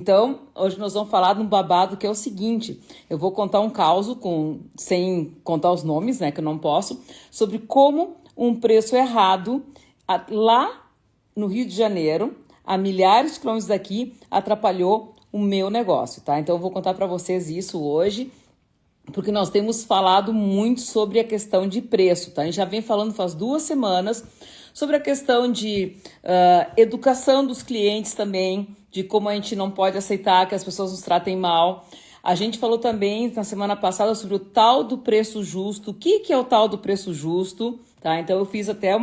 Então, hoje nós vamos falar de um babado que é o seguinte, eu vou contar um caso, sem contar os nomes, né, que eu não posso, sobre como um preço errado lá no Rio de Janeiro, a milhares de quilômetros daqui, atrapalhou o meu negócio, tá? Então, eu vou contar para vocês isso hoje, porque nós temos falado muito sobre a questão de preço, tá? A gente já vem falando faz 2 semanas sobre a questão de educação dos clientes também, de como a gente não pode aceitar que as pessoas nos tratem mal. A gente falou também na semana passada sobre o tal do preço justo. O que é o tal do preço justo? Tá? Então eu fiz até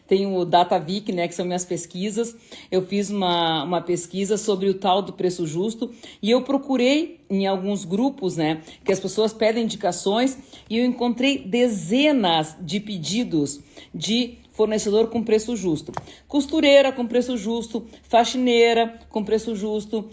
tem o DataVic, né, que são minhas pesquisas. Eu fiz uma pesquisa sobre o tal do preço justo e eu procurei em alguns grupos, né, que as pessoas pedem indicações e eu encontrei dezenas de pedidos de fornecedor com preço justo. Costureira com preço justo, faxineira com preço justo,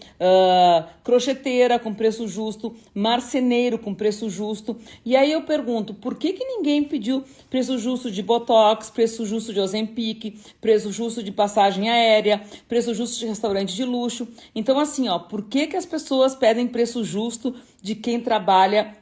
crocheteira com preço justo, marceneiro com preço justo. E aí eu pergunto, por que ninguém pediu preço justo de Botox, preço justo de Ozempic, preço justo de passagem aérea, preço justo de restaurante de luxo? Então assim, por que as pessoas pedem preço justo de quem trabalha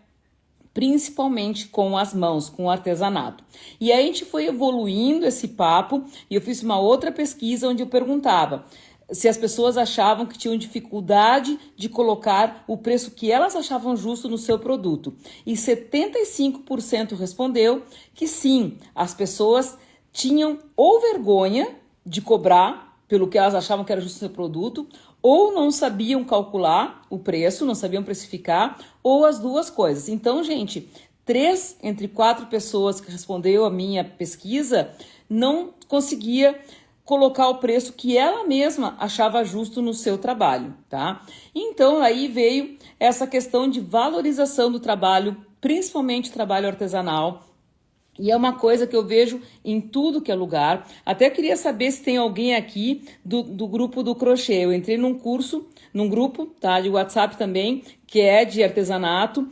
principalmente com as mãos, com o artesanato? E aí a gente foi evoluindo esse papo e eu fiz uma outra pesquisa onde eu perguntava se as pessoas achavam que tinham dificuldade de colocar o preço que elas achavam justo no seu produto. E 75% respondeu que sim, as pessoas tinham ou vergonha de cobrar pelo que elas achavam que era justo no seu produto, ou não sabiam calcular o preço, não sabiam precificar, ou as duas coisas. Então, gente, 3 entre 4 pessoas que respondeu a minha pesquisa não conseguia colocar o preço que ela mesma achava justo no seu trabalho, tá? Então, aí veio essa questão de valorização do trabalho, principalmente o trabalho artesanal. E é uma coisa que eu vejo em tudo que é lugar. Até queria saber se tem alguém aqui do grupo do crochê. Eu entrei num grupo, tá, de WhatsApp também, que é de artesanato,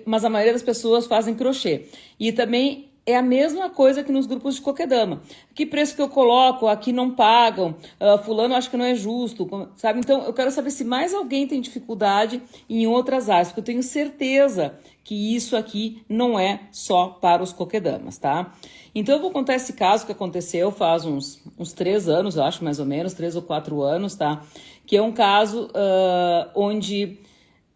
mas a maioria das pessoas fazem crochê. E também é a mesma coisa que nos grupos de coquedama. Que preço que eu coloco? Aqui não pagam. Fulano acha que não é justo, sabe? Então, eu quero saber se mais alguém tem dificuldade em outras áreas, porque eu tenho certeza que isso aqui não é só para os coquedamas, tá? Então, eu vou contar esse caso que aconteceu faz uns 3 anos, eu acho, mais ou menos, 3 ou 4 anos, tá? Que é um caso onde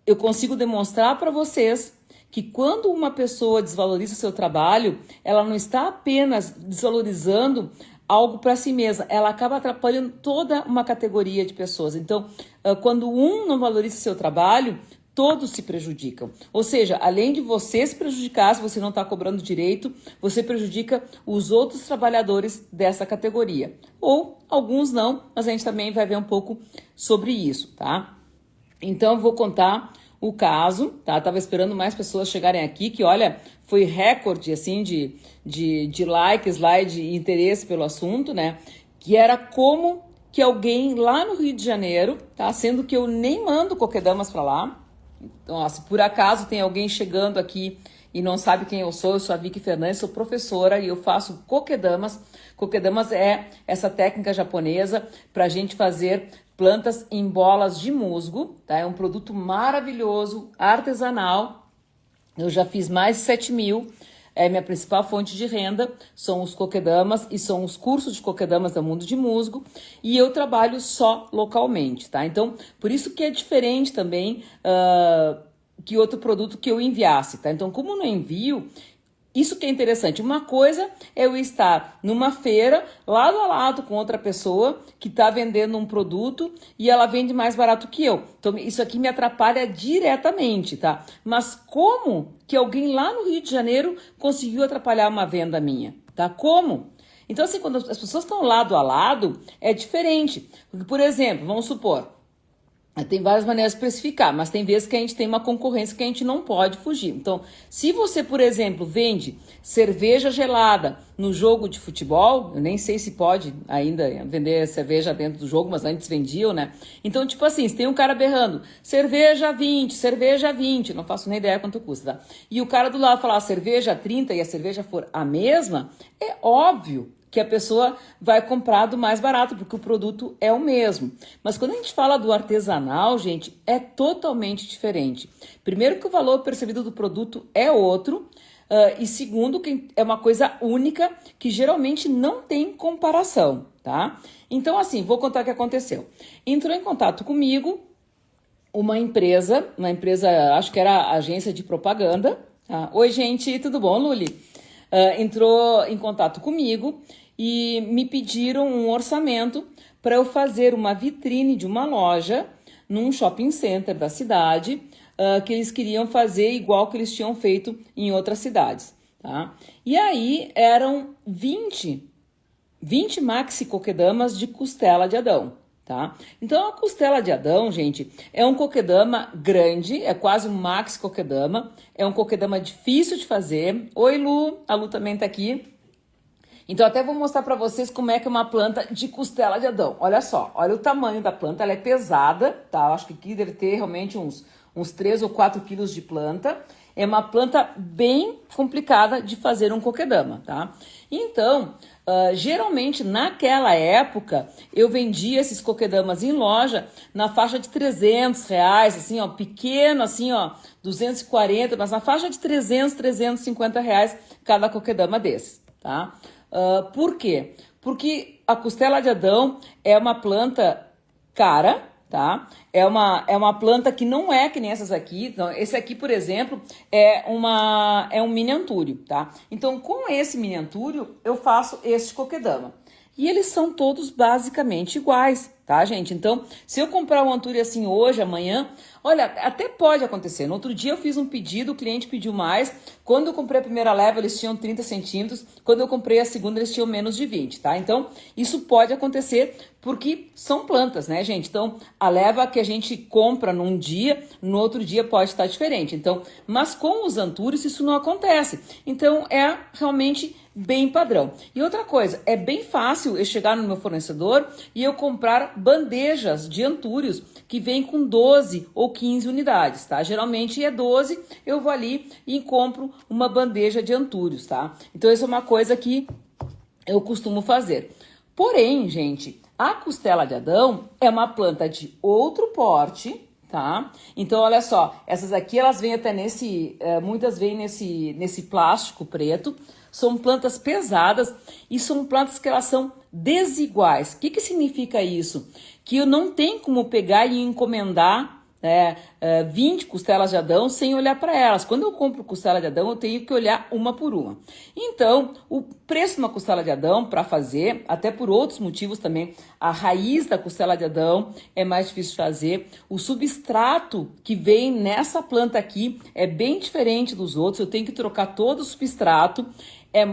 eu consigo demonstrar para vocês que quando uma pessoa desvaloriza seu trabalho, ela não está apenas desvalorizando algo para si mesma, ela acaba atrapalhando toda uma categoria de pessoas. Então, quando um não valoriza seu trabalho, todos se prejudicam. Ou seja, além de você se prejudicar, se você não está cobrando direito, você prejudica os outros trabalhadores dessa categoria. Ou alguns não, mas a gente também vai ver um pouco sobre isso, tá? Então, eu vou contar o caso, tá? Tava esperando mais pessoas chegarem aqui, que olha, foi recorde, assim, de likes lá e de interesse pelo assunto, né? Que era como que alguém lá no Rio de Janeiro, tá? Sendo que eu nem mando coquedamas pra lá. Então, se por acaso tem alguém chegando aqui e não sabe quem eu sou a Vicky Fernandes, sou professora e eu faço coquedamas. Coquedamas é essa técnica japonesa pra gente fazer plantas em bolas de musgo, tá? É um produto maravilhoso, artesanal. Eu já fiz mais de 7.000. É minha principal fonte de renda, são os coquedamas e são os cursos de coquedamas da Mundo de Musgo. E eu trabalho só localmente, tá? Então, por isso que é diferente também que outro produto que eu enviasse, tá? Então, como eu não envio, isso que é interessante. Uma coisa é eu estar numa feira, lado a lado com outra pessoa que está vendendo um produto e ela vende mais barato que eu. Então, isso aqui me atrapalha diretamente, tá? Mas como que alguém lá no Rio de Janeiro conseguiu atrapalhar uma venda minha, tá? Como? Então, assim, quando as pessoas estão lado a lado, é diferente. Porque, por exemplo, vamos supor, tem várias maneiras de precificar, mas tem vezes que a gente tem uma concorrência que a gente não pode fugir. Então, se você, por exemplo, vende cerveja gelada no jogo de futebol, eu nem sei se pode ainda vender cerveja dentro do jogo, mas antes vendiam, né? Então, tipo assim, se tem um cara berrando, cerveja 20, não faço nem ideia quanto custa, tá? E o cara do lado falar cerveja 30 e a cerveja for a mesma, é óbvio que a pessoa vai comprar do mais barato, porque o produto é o mesmo. Mas quando a gente fala do artesanal, gente, é totalmente diferente. Primeiro que o valor percebido do produto é outro, e segundo que é uma coisa única que geralmente não tem comparação, tá? Então assim, vou contar o que aconteceu. Entrou em contato comigo uma empresa, acho que era a agência de propaganda. Tá? Oi gente, tudo bom, Luli? Entrou em contato comigo e me pediram um orçamento para eu fazer uma vitrine de uma loja num shopping center da cidade, que eles queriam fazer igual que eles tinham feito em outras cidades. Tá? E aí eram 20 maxi coquedamas de costela de Adão. Tá? Então a costela de Adão, gente, é um coquedama grande, é quase um maxi coquedama, é um coquedama difícil de fazer. Oi Lu, a Lu também tá aqui. Então até vou mostrar para vocês como é que é uma planta de costela de Adão. Olha só, olha o tamanho da planta, ela é pesada, tá? Eu acho que aqui deve ter realmente uns 3 ou 4 quilos de planta. É uma planta bem complicada de fazer um coquedama, tá? Então, geralmente naquela época eu vendia esses coquedamas em loja na faixa de R$300, assim, ó, pequeno, assim, ó, 240, mas na faixa de R$300, R$350 cada coquedama desse, tá? Por quê? Porque a costela de Adão é uma planta cara, tá? É uma planta que não é que nem essas aqui. Então, esse aqui, por exemplo, é um mini antúrio, tá? Então, com esse mini antúrio, eu faço este coquedama. E eles são todos basicamente iguais, tá, gente? Então, se eu comprar um antúrio assim hoje, amanhã, olha, até pode acontecer. No outro dia eu fiz um pedido, o cliente pediu mais. Quando eu comprei a primeira leva, eles tinham 30 centímetros. Quando eu comprei a segunda, eles tinham menos de 20, tá? Então, isso pode acontecer porque são plantas, né, gente? Então, a leva que a gente compra num dia, no outro dia pode estar diferente. Então, mas com os antúrios isso não acontece. Então, é realmente bem padrão. E outra coisa, é bem fácil eu chegar no meu fornecedor e eu comprar bandejas de antúrios que vem com 12 ou 15 unidades, tá? Geralmente é 12, eu vou ali e compro uma bandeja de antúrios, tá? Então, isso é uma coisa que eu costumo fazer. Porém, gente, a costela de Adão é uma planta de outro porte, tá? Então, olha só, essas aqui, elas vêm até muitas vêm nesse plástico preto. São plantas pesadas e são plantas que elas são desiguais. O que significa isso? Que eu não tenho como pegar e encomendar 20 costelas de Adão sem olhar para elas. Quando eu compro costela de Adão, eu tenho que olhar uma por uma. Então, o preço de uma costela de Adão para fazer, até por outros motivos também, a raiz da costela de Adão é mais difícil de fazer. O substrato que vem nessa planta aqui é bem diferente dos outros. Eu tenho que trocar todo o substrato. É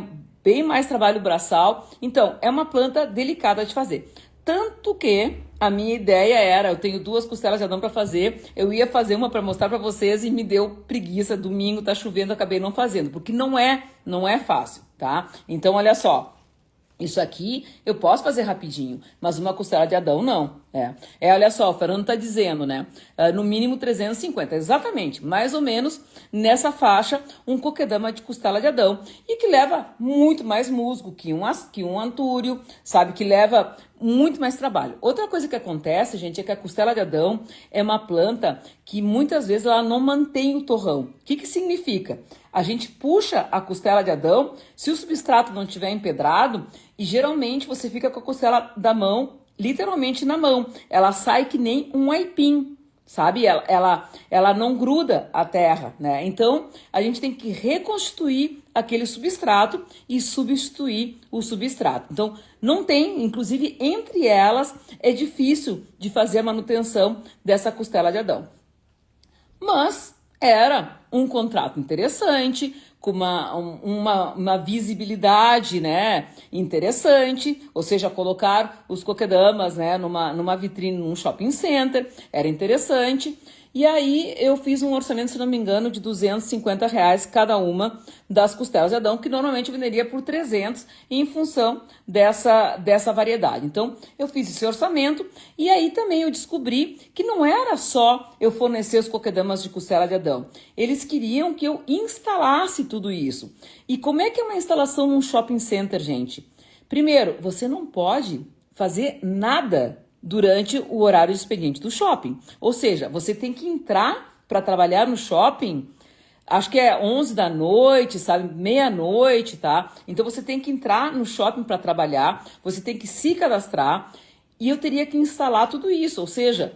bem mais trabalho braçal. Então, é uma planta delicada de fazer. Tanto que a minha ideia era, eu tenho 2 costelas de Adão para fazer, eu ia fazer uma para mostrar para vocês e me deu preguiça, domingo tá chovendo, acabei não fazendo, porque não é fácil, tá? Então, olha só, isso aqui eu posso fazer rapidinho, mas uma costela de Adão não. Olha só, o Fernando tá dizendo, né? No mínimo 350, exatamente, mais ou menos nessa faixa, um coquedama de costela de Adão. E que leva muito mais musgo que um antúrio, sabe? Que leva muito mais trabalho. Outra coisa que acontece, gente, é que a costela de Adão é uma planta que muitas vezes ela não mantém o torrão. O que significa? A gente puxa a costela de Adão, se o substrato não estiver empedrado, e geralmente você fica com a costela da mão, literalmente na mão. Ela sai que nem um aipim, sabe? Ela não gruda a terra, né? Então, a gente tem que reconstituir aquele substrato e substituir o substrato. Então, não tem, inclusive, entre elas, é difícil de fazer a manutenção dessa costela de Adão. Mas era um contrato interessante, com uma visibilidade, né, interessante, ou seja, colocar os coquedamas, né, numa vitrine, num shopping center, era interessante. E aí eu fiz um orçamento, se não me engano, de R$250 cada uma das costelas de Adão, que normalmente eu venderia por 300 em função dessa variedade. Então eu fiz esse orçamento e aí também eu descobri que não era só eu fornecer os coquedamas de costela de Adão. Eles queriam que eu instalasse tudo isso. E como é que é uma instalação num shopping center, gente? Primeiro, você não pode fazer nada durante o horário de expediente do shopping. Ou seja, você tem que entrar para trabalhar no shopping, acho que é 11 da noite, sabe? Meia-noite, tá? Então você tem que entrar no shopping para trabalhar, você tem que se cadastrar e eu teria que instalar tudo isso. Ou seja,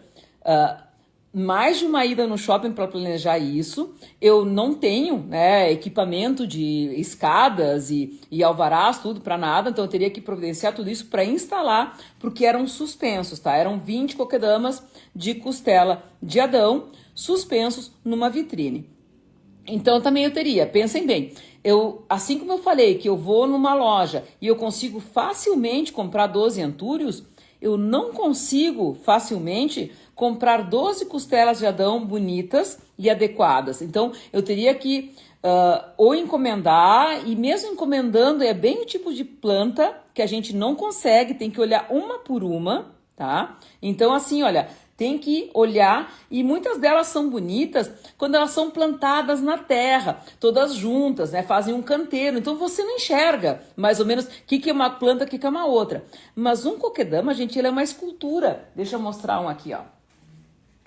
mais de uma ida no shopping para planejar isso. Eu não tenho, né, equipamento de escadas e alvarás, tudo para nada, então eu teria que providenciar tudo isso para instalar, porque eram suspensos, tá? Eram 20 coquedamas de costela de Adão suspensos numa vitrine. Então também eu teria, pensem bem, assim como eu falei que eu vou numa loja e eu consigo facilmente comprar 12 antúrios, eu não consigo facilmente comprar 12 costelas de Adão bonitas e adequadas. Então eu teria que ou encomendar, e mesmo encomendando é bem o tipo de planta que a gente não consegue, tem que olhar uma por uma, tá? Então assim, olha, tem que olhar, e muitas delas são bonitas quando elas são plantadas na terra, todas juntas, né? Fazem um canteiro, então você não enxerga mais ou menos o que é uma planta, o que é uma outra. Mas um coquedama, gente, ele é uma escultura. Deixa eu mostrar um aqui, ó.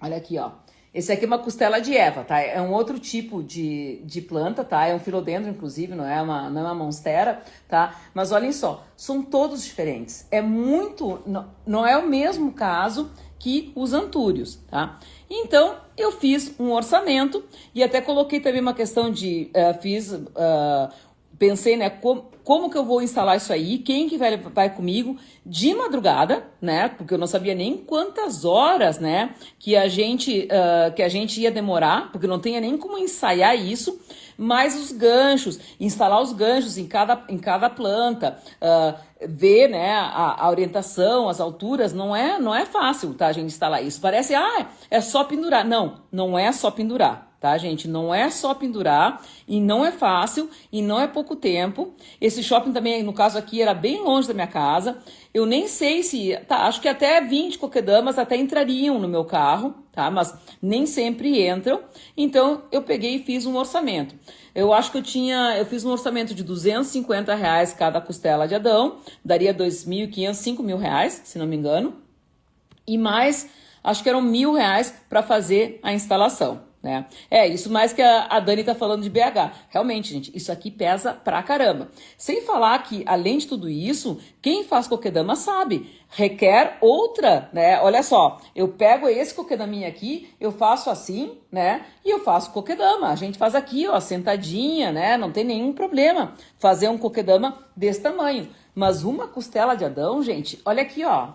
Olha aqui, ó. Esse aqui é uma costela de Eva, tá? É um outro tipo de planta, tá? É um filodendro, inclusive, não é uma monstera, tá? Mas olhem só, são todos diferentes. É muito... Não é o mesmo caso que os antúrios, tá? Então, eu fiz um orçamento e até coloquei também uma questão de... pensei, né, como que eu vou instalar isso aí, quem que vai comigo de madrugada, né, porque eu não sabia nem quantas horas, né, que a gente ia demorar, porque não tinha nem como ensaiar isso, mas os ganchos, instalar os ganchos em cada planta, ver, né, a orientação, as alturas, não é fácil, tá, a gente instalar isso. Parece, é só pendurar. Não é só pendurar. Tá, gente? Não é só pendurar e não é fácil e não é pouco tempo. Esse shopping também, no caso aqui, era bem longe da minha casa. Eu nem sei se... Tá, acho que até 20 coquedamas até entrariam no meu carro, tá? Mas nem sempre entram. Então, eu peguei e fiz um orçamento. Eu acho que eu fiz um orçamento de R$250 cada costela de Adão. Daria R$2.500, R$5.000, se não me engano. E mais, acho que eram R$1.000 para fazer a instalação. Né? Isso mais que a Dani tá falando de BH. Realmente, gente, isso aqui pesa pra caramba. Sem falar que, além de tudo isso, quem faz coquedama sabe, requer outra, né? Olha só, eu pego esse coquedaminha aqui, eu faço assim, né? E eu faço coquedama. A gente faz aqui, ó, sentadinha, né? Não tem nenhum problema fazer um coquedama desse tamanho. Mas uma costela de Adão, gente, olha aqui, ó.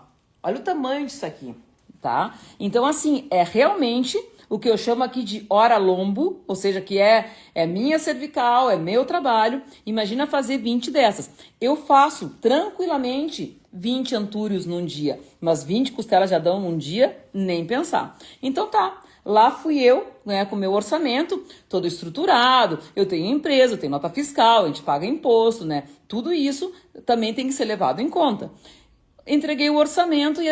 Olha o tamanho disso aqui, tá? Então, assim, é realmente... o que eu chamo aqui de hora lombo, ou seja, que é minha cervical, é meu trabalho. Imagina fazer 20 dessas. Eu faço tranquilamente 20 antúrios num dia, mas 20 costelas de Adão num dia, nem pensar. Então tá, lá fui eu, né, com o meu orçamento, todo estruturado, eu tenho empresa, eu tenho nota fiscal, a gente paga imposto, né? Tudo isso também tem que ser levado em conta. Entreguei o orçamento e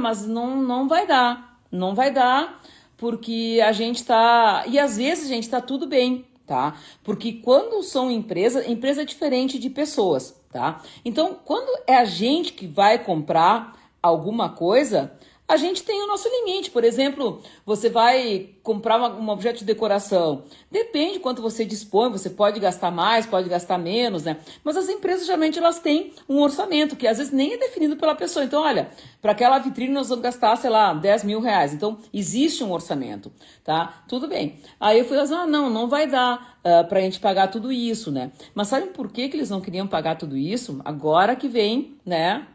mas não vai dar, não vai dar, porque a gente tá... E às vezes, gente, tá tudo bem, tá? Porque quando são empresa é diferente de pessoas, tá? Então, quando é a gente que vai comprar alguma coisa, a gente tem o nosso limite. Por exemplo, você vai comprar um objeto de decoração. Depende quanto você dispõe, você pode gastar mais, pode gastar menos, né? Mas as empresas, geralmente, elas têm um orçamento que às vezes nem é definido pela pessoa. Então, olha, para aquela vitrine nós vamos gastar, sei lá, R$10.000. Então, existe um orçamento, tá? Tudo bem. Aí eu fui assim, não vai dar pra gente pagar tudo isso, né? Mas sabe por que eles não queriam pagar tudo isso? Agora que vem, né,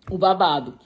o babado.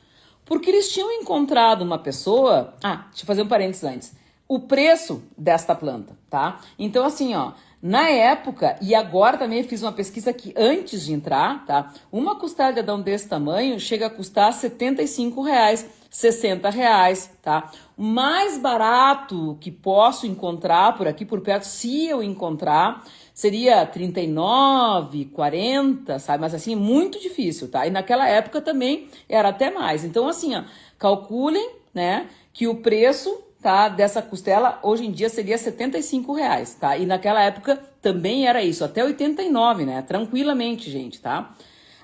Porque eles tinham encontrado uma pessoa... deixa eu fazer um parênteses antes. O preço desta planta, tá? Então, assim, ó, na época, e agora também eu fiz uma pesquisa aqui antes de entrar, tá? Uma costela de Adão desse tamanho chega a custar R$75, R$60, tá? O mais barato que posso encontrar por aqui, por perto, se eu encontrar, seria 39, 40, sabe? Mas assim, é muito difícil, tá? E naquela época também era até mais. Então, assim, ó, calculem, né, que o preço, tá, dessa costela hoje em dia seria R$75, tá? E naquela época também era isso, até 89, né? Tranquilamente, gente, tá?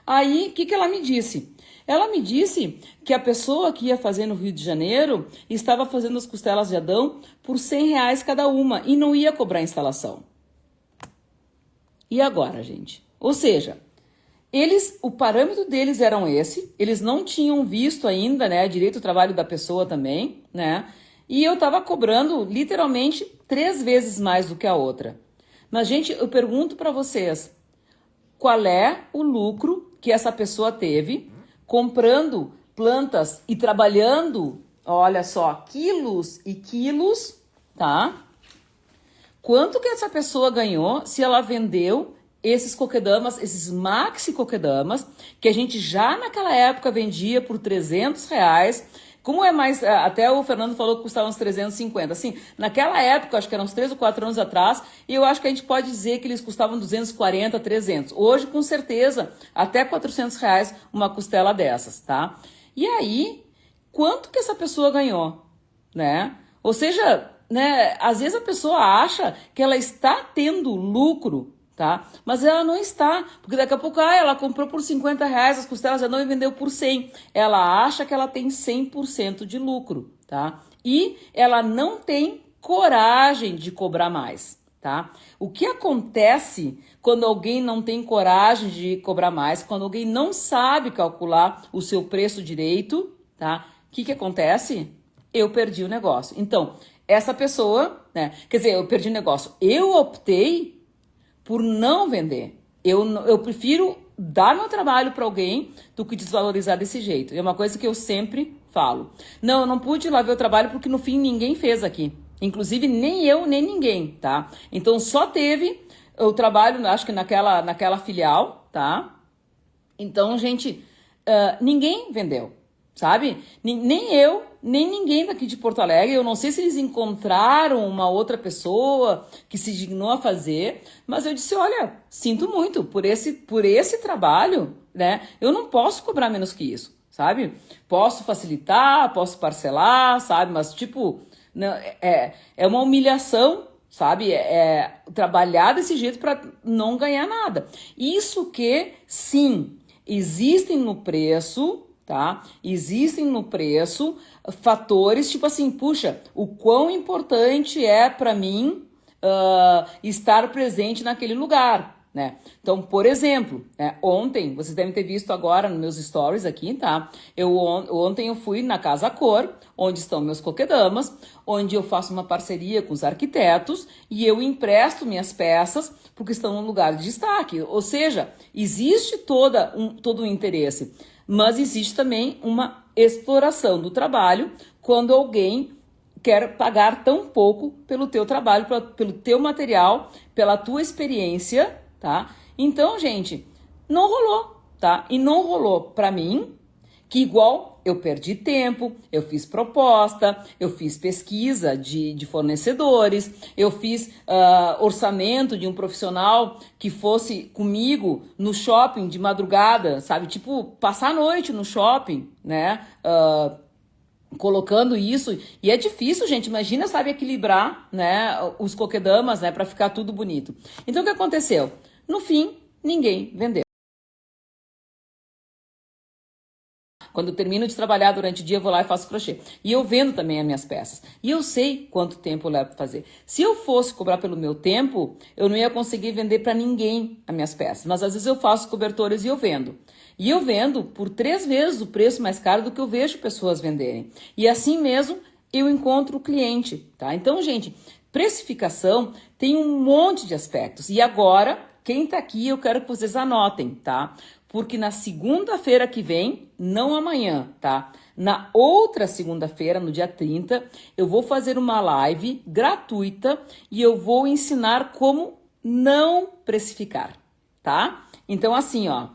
Aí, o que ela me disse? Ela me disse que a pessoa que ia fazer no Rio de Janeiro estava fazendo as costelas de Adão por R$ 100 cada uma e não ia cobrar instalação. E agora, gente? Ou seja, o parâmetro deles eram esse, eles não tinham visto ainda, né, direito ao trabalho da pessoa também, né? E eu tava cobrando literalmente 3 vezes mais do que a outra. Mas, gente, eu pergunto para vocês, qual é o lucro que essa pessoa teve comprando plantas e trabalhando, olha só, quilos e quilos, tá? Quanto que essa pessoa ganhou se ela vendeu esses coquedamas, esses maxi coquedamas, que a gente já naquela época vendia por R$ 300, como é mais, até o Fernando falou que custava uns 350, assim, naquela época, acho que eram uns 3 ou 4 anos atrás, e eu acho que a gente pode dizer que eles custavam 240, 300. Hoje, com certeza, até R$ 400 uma costela dessas, tá? E aí, quanto que essa pessoa ganhou, né? Ou seja, né, às vezes a pessoa acha que ela está tendo lucro, tá? Mas ela não está, porque daqui a pouco ela comprou por R$ 50 as costelas já não e vendeu por 100. Ela acha que ela tem 100% de lucro, tá? E ela não tem coragem de cobrar mais, tá? O que acontece quando alguém não tem coragem de cobrar mais, quando alguém não sabe calcular o seu preço direito, tá? O que acontece? Eu perdi o negócio. Então, essa pessoa, né? Quer dizer, eu perdi o negócio. Eu optei por não vender. Eu prefiro dar meu trabalho para alguém do que desvalorizar desse jeito. É uma coisa que eu sempre falo. Não, eu não pude ir lá ver o trabalho porque no fim ninguém fez aqui. Inclusive nem eu, nem ninguém, tá? Então só teve o trabalho, acho que naquela filial, tá? Então, gente, ninguém vendeu, sabe? Nem eu, nem ninguém daqui de Porto Alegre. Eu não sei se eles encontraram uma outra pessoa que se dignou a fazer, mas eu disse, olha, sinto muito por esse trabalho, né? Eu não posso cobrar menos que isso, sabe? Posso facilitar, posso parcelar, sabe? Mas, tipo, não, é uma humilhação, sabe? Trabalhar desse jeito para não ganhar nada. Isso que, sim, existem no preço, tá? Existem no preço fatores, tipo assim, puxa, o quão importante é para mim estar presente naquele lugar, né? Então, por exemplo, ontem, vocês devem ter visto agora nos meus stories aqui, tá? Ontem eu fui na Casa Cor, onde estão meus coquedamas, onde eu faço uma parceria com os arquitetos e eu empresto minhas peças porque estão num lugar de destaque. Ou seja, existe todo um interesse, mas existe também uma exploração do trabalho quando alguém quer pagar tão pouco pelo teu trabalho, pelo teu material, pela tua experiência, tá? Então, gente, não rolou, tá? E não rolou pra mim, que igual eu perdi tempo, eu fiz proposta, eu fiz pesquisa de fornecedores, eu fiz orçamento de um profissional que fosse comigo no shopping de madrugada, sabe? Tipo, passar a noite no shopping, né? Colocando isso, e é difícil, gente, imagina, sabe, equilibrar, né, os coquedamas, né, para ficar tudo bonito. Então, o que aconteceu? No fim, ninguém vendeu. Quando eu termino de trabalhar durante o dia, eu vou lá e faço crochê. E eu vendo também as minhas peças. E eu sei quanto tempo eu levo para fazer. Se eu fosse cobrar pelo meu tempo, eu não ia conseguir vender para ninguém as minhas peças. Mas às vezes eu faço cobertores e eu vendo. E eu vendo por 3 vezes o preço mais caro do que eu vejo pessoas venderem. E assim mesmo eu encontro o cliente, tá? Então, gente, precificação tem um monte de aspectos. E agora, quem tá aqui, eu quero que vocês anotem, tá? Porque na segunda-feira que vem, não amanhã, tá? Na outra segunda-feira, no dia 30, eu vou fazer uma live gratuita e eu vou ensinar como não precificar, tá? Então, assim, ó,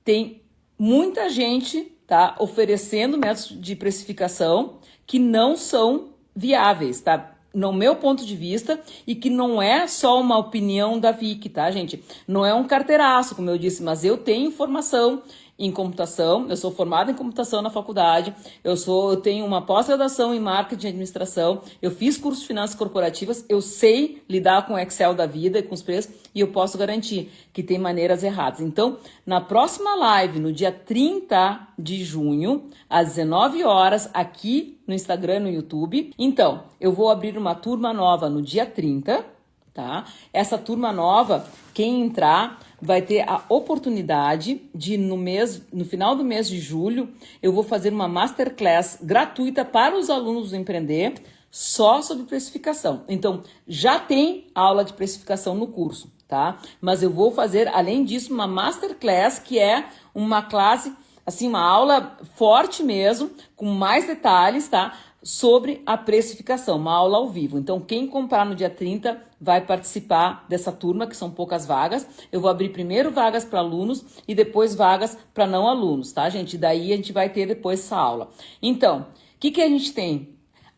tem muita gente, tá, oferecendo métodos de precificação que não são viáveis, tá? No meu ponto de vista, e que não é só uma opinião da Vicky, tá, gente? Não é um carteiraço, como eu disse, mas eu tenho informação em computação, eu sou formada em computação na faculdade, eu tenho uma pós-graduação em marketing e administração, eu fiz curso de finanças corporativas, eu sei lidar com o Excel da vida e com os preços, e eu posso garantir que tem maneiras erradas. Então, na próxima live, no dia 30 de junho, às 19 horas, aqui no Instagram, no YouTube, então, eu vou abrir uma turma nova no dia 30, tá? Essa turma nova, quem entrar vai ter a oportunidade de, no final do mês de julho, eu vou fazer uma masterclass gratuita para os alunos do Empreender, só sobre precificação. Então, já tem aula de precificação no curso, tá? Mas eu vou fazer, além disso, uma masterclass, que é uma classe, assim, uma aula forte mesmo, com mais detalhes, tá? Sobre a precificação, uma aula ao vivo. Então, quem comprar no dia 30 vai participar dessa turma, que são poucas vagas. Eu vou abrir primeiro vagas para alunos e depois vagas para não alunos, tá, gente? Daí a gente vai ter depois essa aula. Então, o que a gente tem?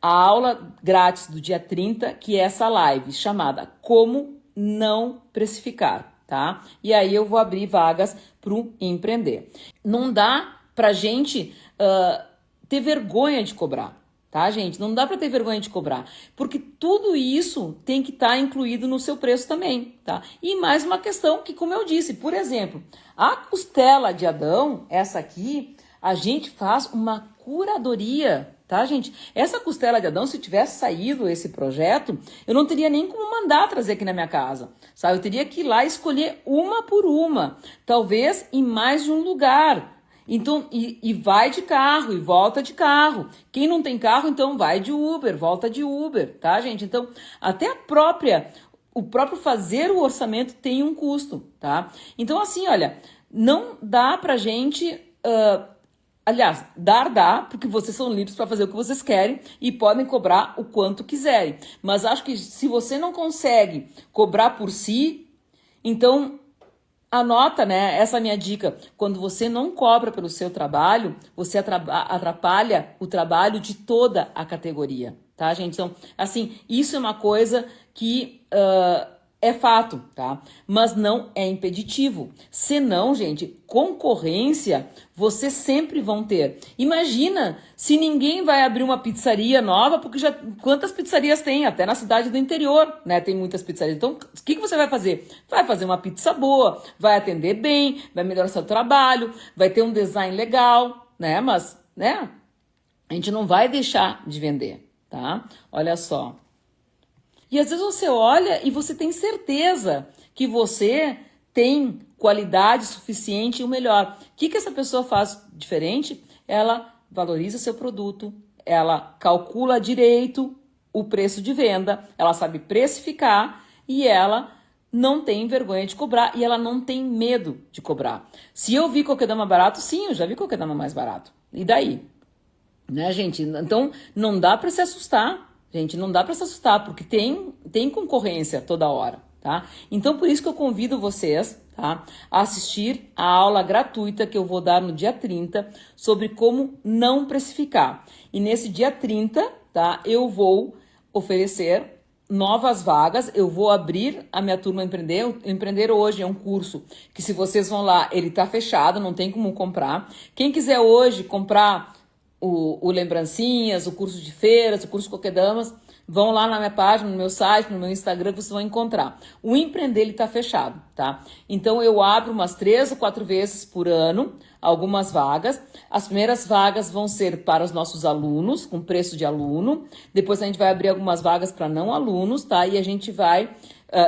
A aula grátis do dia 30, que é essa live chamada Como Não Precificar, tá? E aí eu vou abrir vagas para o Empreender. Não dá pra gente ter vergonha de cobrar. Tá, gente? Não dá para ter vergonha de cobrar, porque tudo isso tem que estar incluído no seu preço também, tá? E mais uma questão que, como eu disse, por exemplo, a costela de Adão, essa aqui, a gente faz uma curadoria, tá, gente? Essa costela de Adão, se tivesse saído esse projeto, eu não teria nem como mandar trazer aqui na minha casa, sabe? Eu teria que ir lá escolher uma por uma, talvez em mais de um lugar. Então, e vai de carro e volta de carro. Quem não tem carro, então vai de Uber, volta de Uber, tá, gente? Então, até o próprio fazer o orçamento tem um custo, tá? Então, assim, olha, não dá pra gente, aliás, dá, porque vocês são livres para fazer o que vocês querem e podem cobrar o quanto quiserem. Mas acho que se você não consegue cobrar por si, então anota, né, essa minha dica. Quando você não cobra pelo seu trabalho, você atrapalha o trabalho de toda a categoria, tá, gente? Então, assim, isso é uma coisa que é fato, tá? Mas não é impeditivo. Senão, gente, concorrência vocês sempre vão ter. Imagina se ninguém vai abrir uma pizzaria nova, porque já quantas pizzarias tem? Até na cidade do interior, né? Tem muitas pizzarias. Então, o que você vai fazer? Vai fazer uma pizza boa, vai atender bem, vai melhorar seu trabalho, vai ter um design legal, né? Mas, né? A gente não vai deixar de vender, tá? Olha só. E às vezes você olha e você tem certeza que você tem qualidade suficiente e o melhor. O que essa pessoa faz diferente? Ela valoriza seu produto, ela calcula direito o preço de venda, ela sabe precificar e ela não tem vergonha de cobrar e ela não tem medo de cobrar. Se eu vi Kokedama barato, sim, eu já vi Kokedama mais barato. E daí? Né, gente? Então, não dá para se assustar. Gente, não dá para se assustar, porque tem concorrência toda hora, tá? Então, por isso que eu convido vocês, tá, a assistir a aula gratuita que eu vou dar no dia 30 sobre como não precificar. E nesse dia 30, tá, eu vou oferecer novas vagas, eu vou abrir a minha turma Empreender. O Empreender hoje é um curso que, se vocês vão lá, ele tá fechado, não tem como comprar. Quem quiser hoje comprar o Lembrancinhas, o curso de feiras, o curso de Kokedamas, vão lá na minha página, no meu site, no meu Instagram, que vocês vão encontrar. O Empreender, ele tá fechado, tá? Então, eu abro umas 3 ou 4 vezes por ano, algumas vagas. As primeiras vagas vão ser para os nossos alunos, com preço de aluno. Depois a gente vai abrir algumas vagas para não alunos, tá? E a gente vai,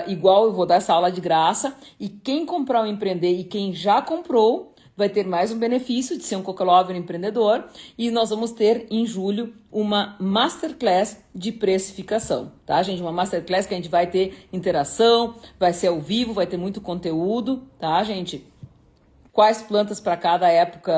igual eu vou dar essa aula de graça, e quem comprar o Empreender e quem já comprou, vai ter mais um benefício de ser um Coca-Lover empreendedor, e nós vamos ter em julho uma masterclass de precificação, tá, gente? Uma masterclass que a gente vai ter interação, vai ser ao vivo, vai ter muito conteúdo, tá, gente? Quais plantas para cada época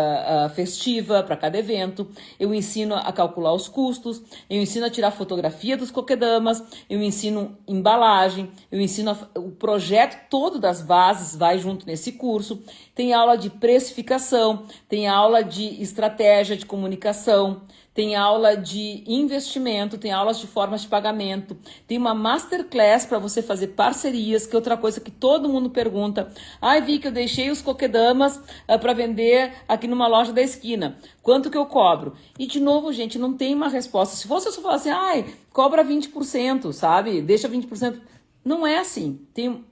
festiva, para cada evento. Eu ensino a calcular os custos, eu ensino a tirar fotografia dos Kokedamas, eu ensino embalagem, eu ensino o projeto todo das vases, vai junto nesse curso. Tem aula de precificação, tem aula de estratégia de comunicação, tem aula de investimento, tem aulas de formas de pagamento, tem uma masterclass para você fazer parcerias, que é outra coisa que todo mundo pergunta. Ai, Vi, que eu deixei os coquedamas para vender aqui numa loja da esquina. Quanto que eu cobro? E de novo, gente, não tem uma resposta. Se fosse eu só falar assim, ai, cobra 20%, sabe? Deixa 20%. Não é assim.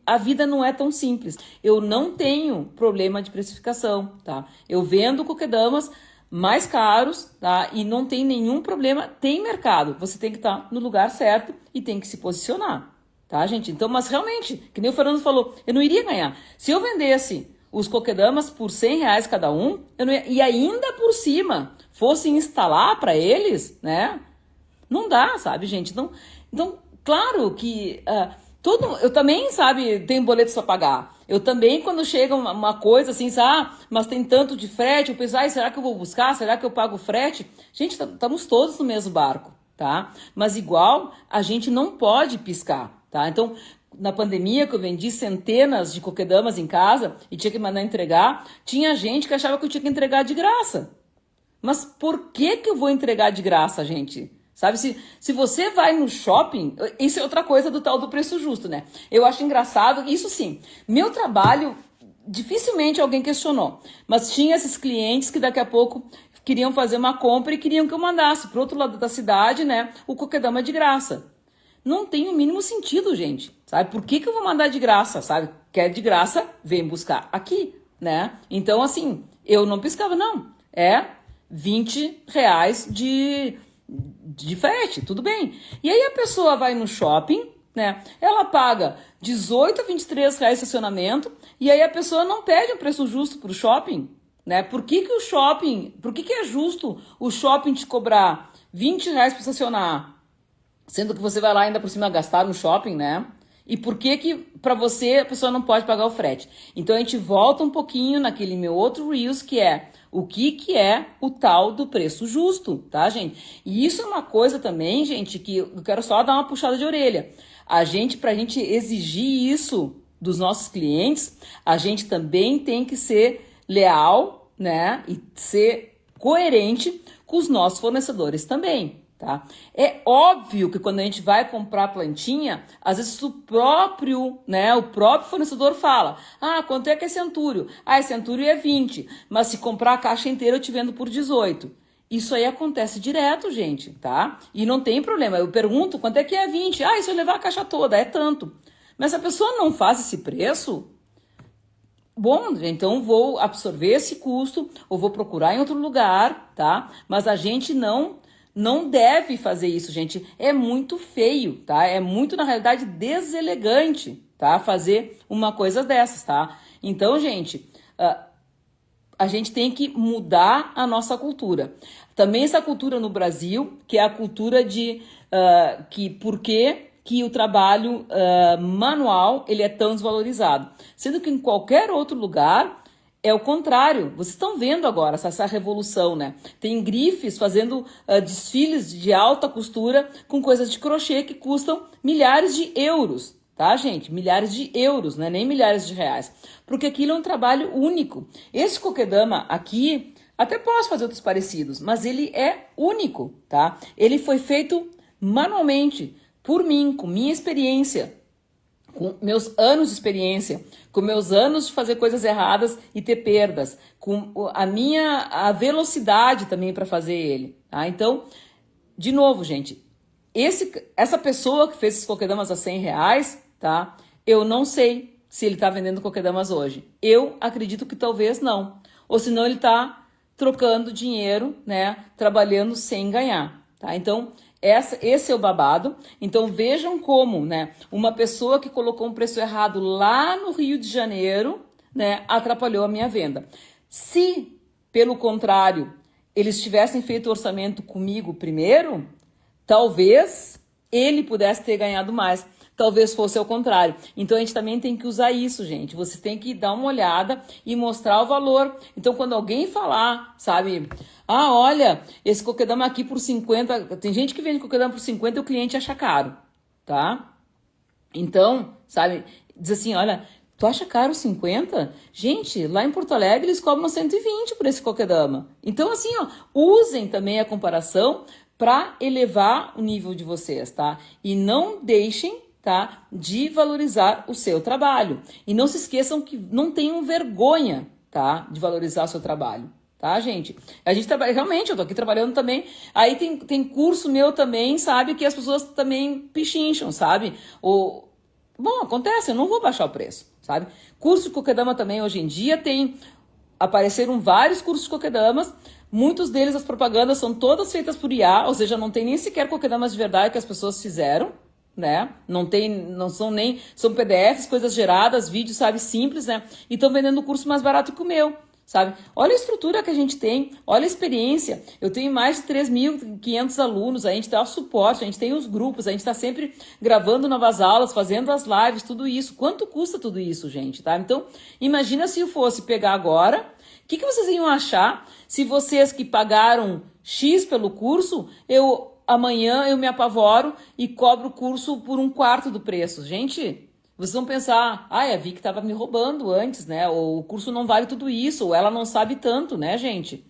A vida não é tão simples. Eu não tenho problema de precificação, tá? Eu vendo coquedamas mais caros, tá? E não tem nenhum problema. Tem mercado. Você tem que estar no lugar certo e tem que se posicionar, tá, gente? Então, mas realmente, que nem o Fernando falou, eu não iria ganhar. Se eu vendesse os coquedamas por R$ 100 cada um, eu não ia, e ainda por cima fosse instalar para eles, né? Não dá, sabe, gente? Então claro que eu também, sabe, tenho boletos para pagar. Eu também, quando chega uma coisa assim, mas tem tanto de frete, eu penso, será que eu vou buscar? Será que eu pago frete? Gente, estamos todos no mesmo barco, tá? Mas igual, a gente não pode piscar, tá? Então, na pandemia, que eu vendi centenas de coquedamas em casa e tinha que mandar entregar, tinha gente que achava que eu tinha que entregar de graça. Mas por que eu vou entregar de graça, gente? Sabe, se você vai no shopping, isso é outra coisa do tal do preço justo, né? Eu acho engraçado, isso sim, meu trabalho, dificilmente alguém questionou, mas tinha esses clientes que daqui a pouco queriam fazer uma compra e queriam que eu mandasse pro outro lado da cidade, né, o coquedama de graça. Não tem o mínimo sentido, gente, sabe? Por que eu vou mandar de graça, sabe? Quer de graça, vem buscar aqui, né? Então, assim, eu não piscava, não. É R$ 20 de frete, tudo bem. E aí a pessoa vai no shopping, né? Ela paga R$ 18 a R$ 23 estacionamento e aí a pessoa não pede um preço justo pro shopping, né? Por que é justo o shopping te cobrar R$ 20 para estacionar, sendo que você vai lá ainda por cima gastar no shopping, né? E por que para você a pessoa não pode pagar o frete? Então a gente volta um pouquinho naquele meu outro Reels, que é o que é o tal do preço justo, tá, gente? E isso é uma coisa também, gente, que eu quero só dar uma puxada de orelha. Pra gente exigir isso dos nossos clientes, a gente também tem que ser leal, né? E ser coerente com os nossos fornecedores também. Tá? É óbvio que quando a gente vai comprar plantinha, às vezes o próprio fornecedor fala, quanto é que é centúrio? Esse centúrio é 20, mas se comprar a caixa inteira eu te vendo por 18. Isso aí acontece direto, gente, tá? E não tem problema, eu pergunto quanto é que é 20? E se eu levar a caixa toda, é tanto. Mas se a pessoa não faz esse preço, bom, então vou absorver esse custo ou vou procurar em outro lugar, tá? Mas a gente não deve fazer isso, gente. É muito feio, tá? É muito, na realidade, deselegante, tá? Fazer uma coisa dessas, tá? Então, gente, a gente tem que mudar a nossa cultura. Também essa cultura no Brasil, que é a cultura de por que o trabalho manual ele é tão desvalorizado. Sendo que em qualquer outro lugar é o contrário. Vocês estão vendo agora essa revolução, né? Tem grifes fazendo desfiles de alta costura com coisas de crochê que custam milhares de euros, tá, gente? Milhares de euros, né? Nem milhares de reais. Porque aquilo é um trabalho único. Esse coquedama aqui, até posso fazer outros parecidos, mas ele é único, tá? Ele foi feito manualmente, por mim, com minha experiência, com meus anos de experiência, com meus anos de fazer coisas erradas e ter perdas, com a velocidade também para fazer ele, tá? Então, de novo, gente, essa pessoa que fez esses coquedamas a R$ 100, tá? Eu não sei se ele tá vendendo coquedamas hoje. Eu acredito que talvez não. Ou senão ele tá trocando dinheiro, né? Trabalhando sem ganhar, tá? Então, esse é o babado. Então vejam como, né, uma pessoa que colocou um preço errado lá no Rio de Janeiro, né, atrapalhou a minha venda. Se, pelo contrário, eles tivessem feito o orçamento comigo primeiro, talvez ele pudesse ter ganhado mais. Talvez fosse ao contrário. Então a gente também tem que usar isso, gente. Você tem que dar uma olhada e mostrar o valor. Então quando alguém falar, sabe, olha, esse coquedama aqui por 50, tem gente que vende coquedama por 50 e o cliente acha caro, tá? Então, sabe, diz assim, olha, Tu acha caro 50? Gente, lá em Porto Alegre eles cobram 120 por esse kokedama. Então, assim, ó, usem também a comparação para elevar o nível de vocês, tá? E não deixem, tá, de valorizar o seu trabalho. E não se esqueçam que não tenham vergonha, tá, de valorizar o seu trabalho. Tá, gente? A gente trabalha, realmente, eu tô aqui trabalhando também. Aí tem curso meu também, sabe? Que as pessoas também pichincham, sabe? Bom, acontece, eu não vou baixar o preço, sabe? Curso de kokedama também, hoje em dia, apareceram vários cursos de kokedamas. Muitos deles, as propagandas são todas feitas por IA, ou seja, não tem nem sequer kokedamas de verdade que as pessoas fizeram, né? Não são PDFs, coisas geradas, vídeos, sabe? Simples, né? E estão vendendo o curso mais barato que o meu. Sabe? Olha a estrutura que a gente tem, olha a experiência. Eu tenho mais de 3.500 alunos, a gente dá o suporte, a gente tem os grupos, a gente está sempre gravando novas aulas, fazendo as lives, tudo isso. Quanto custa tudo isso, gente? Tá? Então, imagina se eu fosse pegar agora, o que vocês iam achar se vocês que pagaram X pelo curso, amanhã eu me apavoro e cobro o curso por 1/4 do preço? Gente... Vocês vão pensar, a Vicky estava me roubando antes, né? Ou o curso não vale tudo isso, ou ela não sabe tanto, né, gente?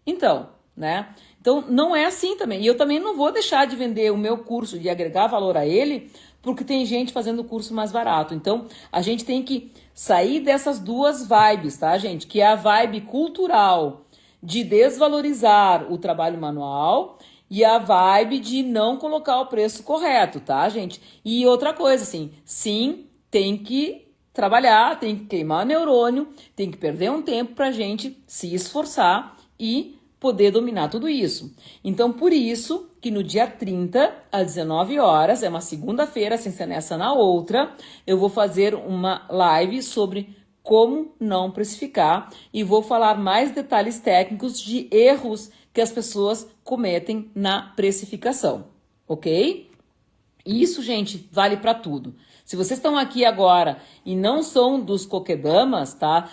Então, né? Então, não é assim também. E eu também não vou deixar de vender o meu curso, de agregar valor a ele, porque tem gente fazendo o curso mais barato. Então, a gente tem que sair dessas duas vibes, tá, gente? Que é a vibe cultural de desvalorizar o trabalho manual e a vibe de não colocar o preço correto, tá, gente? E outra coisa, assim, sim, tem que trabalhar, tem que queimar neurônio, tem que perder um tempo para a gente se esforçar e poder dominar tudo isso. Então, por isso que no dia 30, às 19 horas, é uma segunda-feira, sem ser nessa na outra, eu vou fazer uma live sobre como não precificar e vou falar mais detalhes técnicos de erros que as pessoas cometem na precificação, ok? Isso, gente, vale para tudo. Se vocês estão aqui agora e não são dos kokedamas, tá?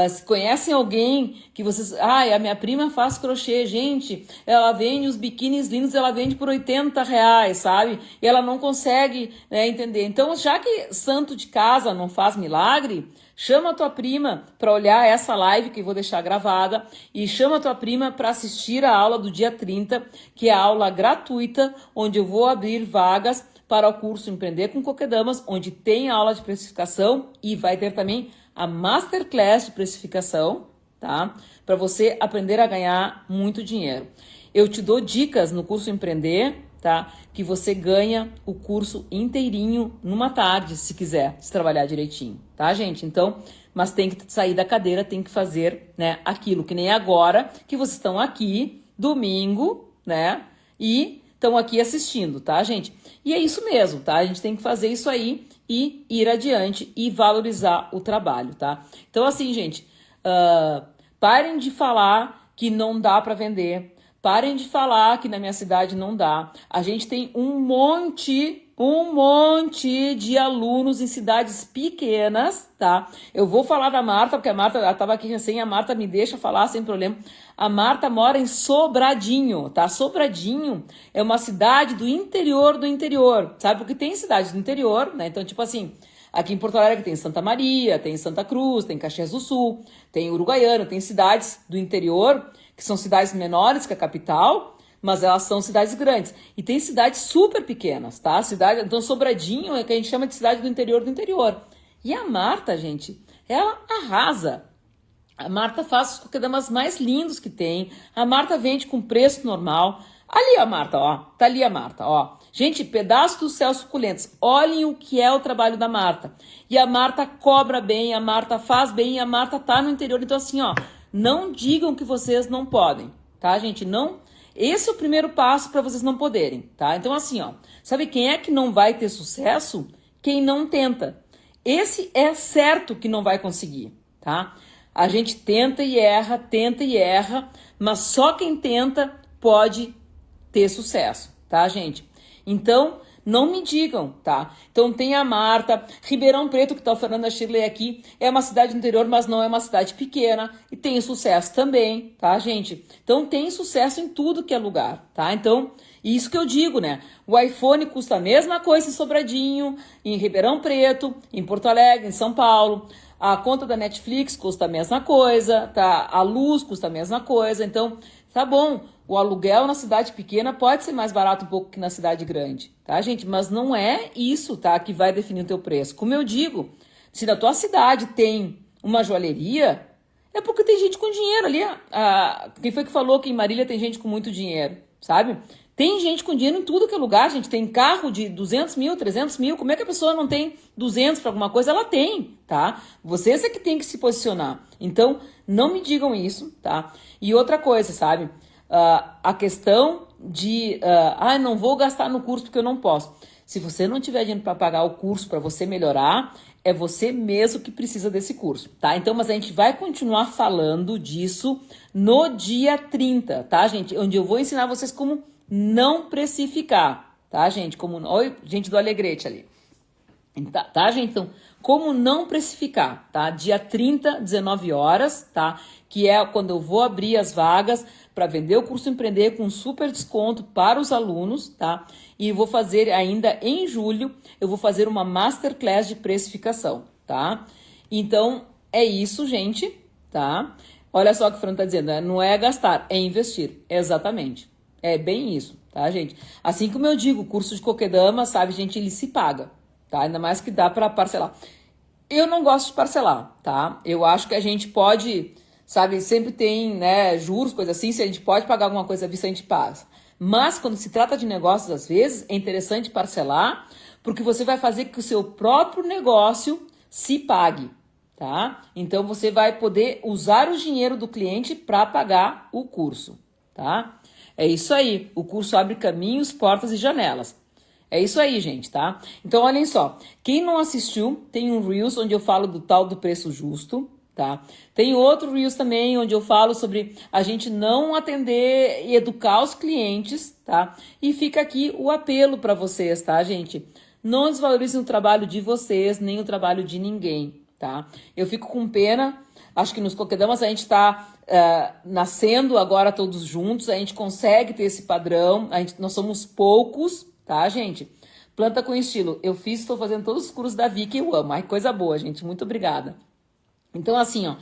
Se conhecem alguém que vocês... a minha prima faz crochê, gente, ela vende os biquínis lindos, ela vende por R$80, sabe? E ela não consegue, né, entender. Então, já que santo de casa não faz milagre, chama a tua prima para olhar essa live que eu vou deixar gravada e chama a tua prima para assistir a aula do dia 30, que é a aula gratuita, onde eu vou abrir vagas para o curso Empreender com Kokedamas, onde tem aula de precificação e vai ter também a Masterclass de precificação, tá? Para você aprender a ganhar muito dinheiro. Eu te dou dicas no curso Empreender, tá? Que você ganha o curso inteirinho numa tarde, se quiser, se trabalhar direitinho, tá, gente? Então, mas tem que sair da cadeira, tem que fazer, né, aquilo, que nem agora, que vocês estão aqui, domingo, né? E estão aqui assistindo, tá, gente? E é isso mesmo, tá? A gente tem que fazer isso aí e ir adiante e valorizar o trabalho, tá? Então, assim, gente, parem de falar que não dá para vender. Parem de falar que na minha cidade não dá. A gente tem um monte de alunos em cidades pequenas, tá? Eu vou falar da Marta, porque a Marta estava aqui recém, a Marta me deixa falar sem problema. A Marta mora em Sobradinho, tá? Sobradinho é uma cidade do interior, sabe? Porque tem cidades do interior, né? Então, tipo assim, aqui em Porto Alegre tem Santa Maria, tem Santa Cruz, tem Caxias do Sul, tem Uruguaiana, tem cidades do interior, que são cidades menores que a capital, mas elas são cidades grandes. E tem cidades super pequenas, tá? Então, Sobradinho é que a gente chama de cidade do interior do interior. E a Marta, gente, ela arrasa. A Marta faz os kokedamas mais lindos que tem. A Marta vende com preço normal. Ali a Marta, ó. Tá ali a Marta, ó. Gente, pedaço dos céus suculentos. Olhem o que é o trabalho da Marta. E a Marta cobra bem, a Marta faz bem, a Marta tá no interior. Então, assim, ó, não digam que vocês não podem, tá, gente? Não. Esse é o primeiro passo para vocês não poderem, tá? Então, assim, ó, sabe quem é que não vai ter sucesso? Quem não tenta. Esse é certo que não vai conseguir, tá? A gente tenta e erra, mas só quem tenta pode ter sucesso, tá, gente? Então, não me digam, tá? Então, tem a Marta, Ribeirão Preto, que tá o Fernanda Shirley aqui, é uma cidade do interior, mas não é uma cidade pequena, e tem sucesso também, tá, gente? Então, tem sucesso em tudo que é lugar, tá? Então, isso que eu digo, né? O iPhone custa a mesma coisa em Sobradinho, em Ribeirão Preto, em Porto Alegre, em São Paulo. a conta da Netflix custa a mesma coisa, tá? A luz custa a mesma coisa, então tá bom. O aluguel na cidade pequena pode ser mais barato um pouco que na cidade grande, tá, gente? Mas não é isso, tá, que vai definir o teu preço. Como eu digo, se na tua cidade tem uma joalheria, é porque tem gente com dinheiro ali. Quem foi que falou que em Marília tem gente com muito dinheiro, sabe? Tem gente com dinheiro em tudo que é lugar, gente. Tem carro de 200 mil, 300 mil. Como é que a pessoa não tem 200 para alguma coisa? Ela tem, tá? Vocês é que tem que se posicionar. Então, não me digam isso, tá? E outra coisa, sabe? A questão de... não vou gastar no curso porque eu não posso. Se você não tiver dinheiro para pagar o curso para você melhorar, é você mesmo que precisa desse curso, tá? Então, mas a gente vai continuar falando disso no dia 30, tá, gente? Onde eu vou ensinar vocês como não precificar, tá, gente? Oi, gente do Alegrete ali. Tá, gente? Então, como não precificar, tá? Dia 30, 19 horas, tá? Que é quando eu vou abrir as vagas para vender o curso Empreender com super desconto para os alunos, tá? E vou fazer ainda em julho, eu vou fazer uma masterclass de precificação, tá? Então, é isso, gente, tá? Olha só o que o Fran tá dizendo, né? Não é gastar, é investir, exatamente. É bem isso, tá, gente? Assim como eu digo, o curso de coquedama, sabe, gente, ele se paga, tá? Ainda mais que dá para parcelar. Eu não gosto de parcelar, tá? Eu acho que a gente pode, sabe, sempre tem, né, juros, coisa assim, se a gente pode pagar alguma coisa à vista, a gente paga. Mas quando se trata de negócios, às vezes, é interessante parcelar, porque você vai fazer com que o seu próprio negócio se pague, tá? Então, você vai poder usar o dinheiro do cliente para pagar o curso, tá? É isso aí, o curso abre caminhos, portas e janelas. É isso aí, gente, tá? Então, olhem só, quem não assistiu, tem um Reels onde eu falo do tal do preço justo, tá? Tem outro Reels também onde eu falo sobre a gente não atender e educar os clientes, tá? E fica aqui o apelo para vocês, tá, gente? Não desvalorizem o trabalho de vocês, nem o trabalho de ninguém, tá? Eu fico com pena, acho que nos Coquedamas a gente está nascendo agora todos juntos, a gente consegue ter esse padrão, nós somos poucos, tá, gente? Planta com estilo. Eu estou fazendo todos os cursos da Vicky, eu amo. Ai, coisa boa, gente. Muito obrigada. Então, assim, ó,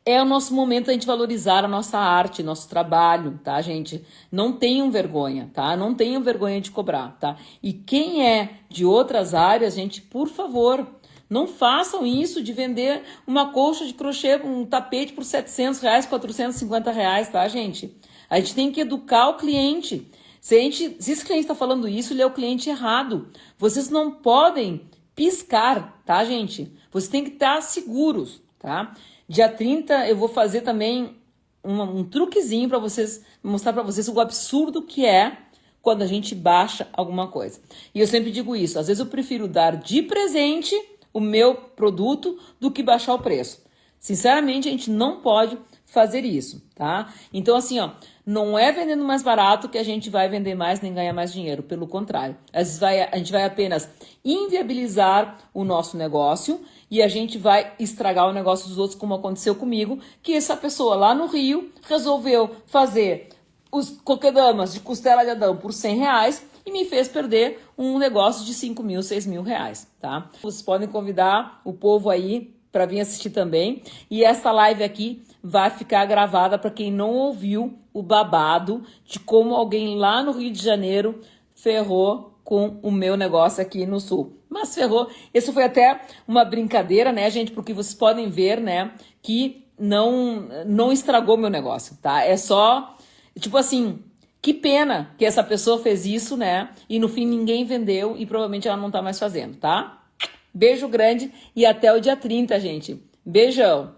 é o nosso momento a gente valorizar a nossa arte, nosso trabalho, tá, gente? Não tenham vergonha, tá? Não tenham vergonha de cobrar, tá? E quem é de outras áreas, gente, por favor, não façam isso de vender uma colcha de crochê, um tapete por R$700, R$450, tá, gente? A gente tem que educar o cliente. Se esse cliente está falando isso, ele é o cliente errado. Vocês não podem piscar, tá, gente? Vocês têm que estar seguros, tá? Dia 30 eu vou fazer também um truquezinho para vocês, mostrar para vocês o absurdo que é quando a gente baixa alguma coisa. E eu sempre digo isso, às vezes eu prefiro dar de presente o meu produto do que baixar o preço. Sinceramente, a gente não pode fazer isso, tá? Então, assim, ó, não é vendendo mais barato que a gente vai vender mais nem ganhar mais dinheiro. Pelo contrário, às vezes a gente vai apenas inviabilizar o nosso negócio e a gente vai estragar o negócio dos outros, como aconteceu comigo, que essa pessoa lá no Rio resolveu fazer os coquedamas de costela de Adão por R$100 e me fez perder um negócio de 5 mil, 6 mil reais, tá? Vocês podem convidar o povo aí para vir assistir também. E essa live aqui vai ficar gravada para quem não ouviu o babado de como alguém lá no Rio de Janeiro ferrou com o meu negócio aqui no Sul. Mas ferrou. Isso foi até uma brincadeira, né, gente? Porque vocês podem ver, né, que não estragou meu negócio, tá? É só, tipo assim, que pena que essa pessoa fez isso, né? E no fim ninguém vendeu e provavelmente ela não tá mais fazendo, tá? Beijo grande e até o dia 30, gente. Beijão!